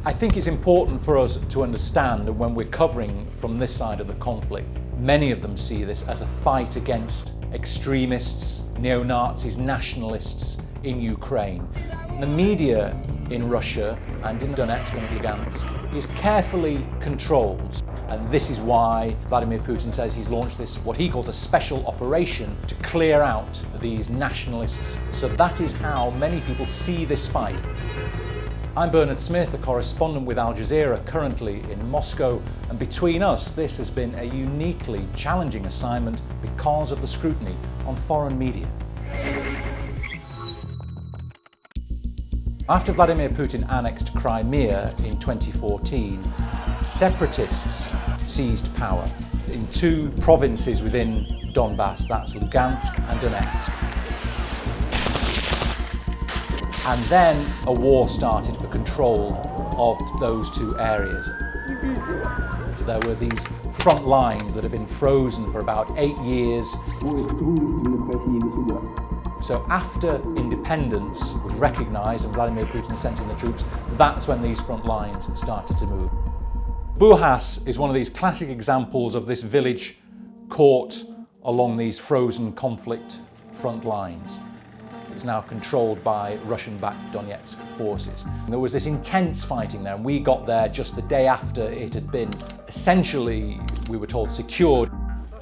I think it's important for us to understand that when we're covering from this side of the conflict, many of them see this as a fight against extremists, neo-Nazis, nationalists in Ukraine. The media in Russia and in Donetsk and Lugansk is carefully controlled, and this is why Vladimir Putin says he's launched this, what he calls a special operation, to clear out these nationalists. So that is how many people see this fight. I'm Bernard Smith, a correspondent with Al Jazeera, currently in Moscow, and between us this has been a uniquely challenging assignment because of the scrutiny on foreign media. After Vladimir Putin annexed Crimea in 2014, separatists seized power in two provinces within Donbass, that's Lugansk and Donetsk. And then a war started for control of those two areas. There were these front lines that had been frozen for about 8 years. So after independence was recognised and Vladimir Putin sent in the troops, that's when these front lines started to move. Buhas is one of these classic examples of this village caught along these frozen conflict front lines. It's now controlled by Russian-backed Donetsk forces. And there was this intense fighting there, and we got there just the day after it had been essentially, we were told, secured.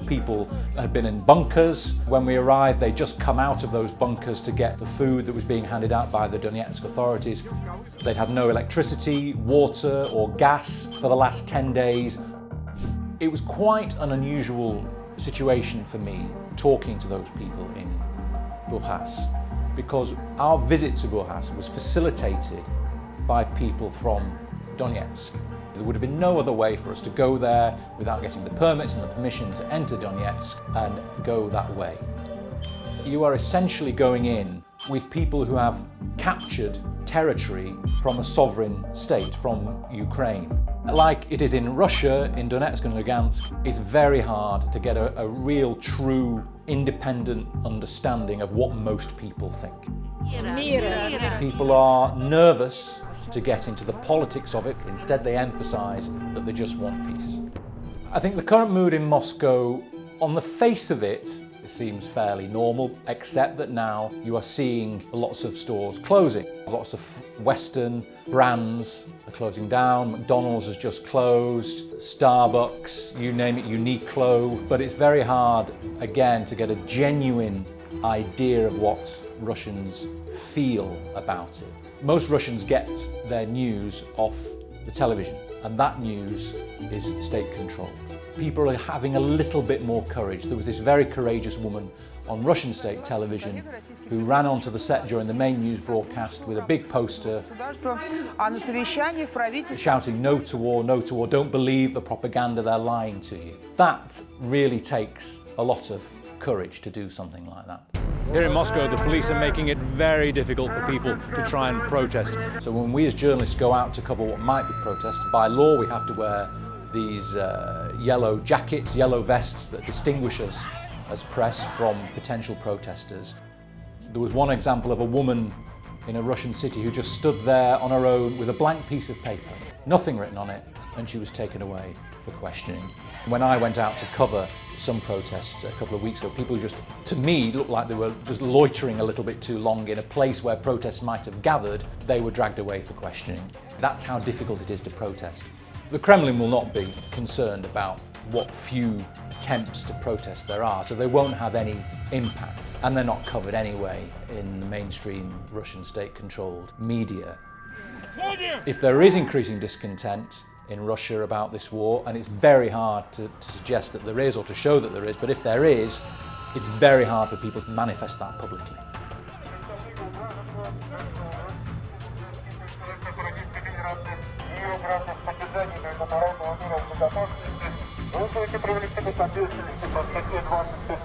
People had been in bunkers. When we arrived, they'd just come out of those bunkers to get the food that was being handed out by the Donetsk authorities. They'd had no electricity, water or gas for the last 10 days. It was quite an unusual situation for me talking to those people in Buhas, because our visit to Buhas was facilitated by people from Donetsk. There would have been no other way for us to go there without getting the permits and the permission to enter Donetsk and go that way. You are essentially going in with people who have captured territory from a sovereign state, from Ukraine. Like it is in Russia, in Donetsk and Lugansk, it's very hard to get a real, true, independent understanding of what most people think. People are nervous to get into the politics of it. Instead, they emphasize that they just want peace. I think the current mood in Moscow, on the face of it, seems fairly normal, except that now you are seeing lots of stores closing. Lots of Western brands are closing down. McDonald's has just closed, Starbucks, you name it, Uniqlo. But it's very hard, again, to get a genuine idea of what Russians feel about it. Most Russians get their news off the television, and that news is state-controlled. People are having a little bit more courage. There was this very courageous woman on Russian state television who ran onto the set during the main news broadcast with a big poster shouting, "No to war, don't believe the propaganda, they're lying to you." That really takes a lot of courage to do something like that. Here in Moscow, the police are making it very difficult for people to try and protest. So when we as journalists go out to cover what might be protest, by law we have to wear these yellow jackets, yellow vests that distinguish us as press from potential protesters. There was one example of a woman in a Russian city who just stood there on her own with a blank piece of paper, nothing written on it, and she was taken away for questioning. When I went out to cover some protests a couple of weeks ago, people just, to me, looked like they were just loitering a little bit too long in a place where protests might have gathered. They were dragged away for questioning. That's how difficult it is to protest. The Kremlin will not be concerned about what few attempts to protest there are, so they won't have any impact. And they're not covered anyway in the mainstream Russian state-controlled media. If there is increasing discontent in Russia about this war, and it's very hard to suggest that there is or to show that there is, but if there is, it's very hard for people to manifest that publicly. Вы будете привлечены к ответственности по статье 26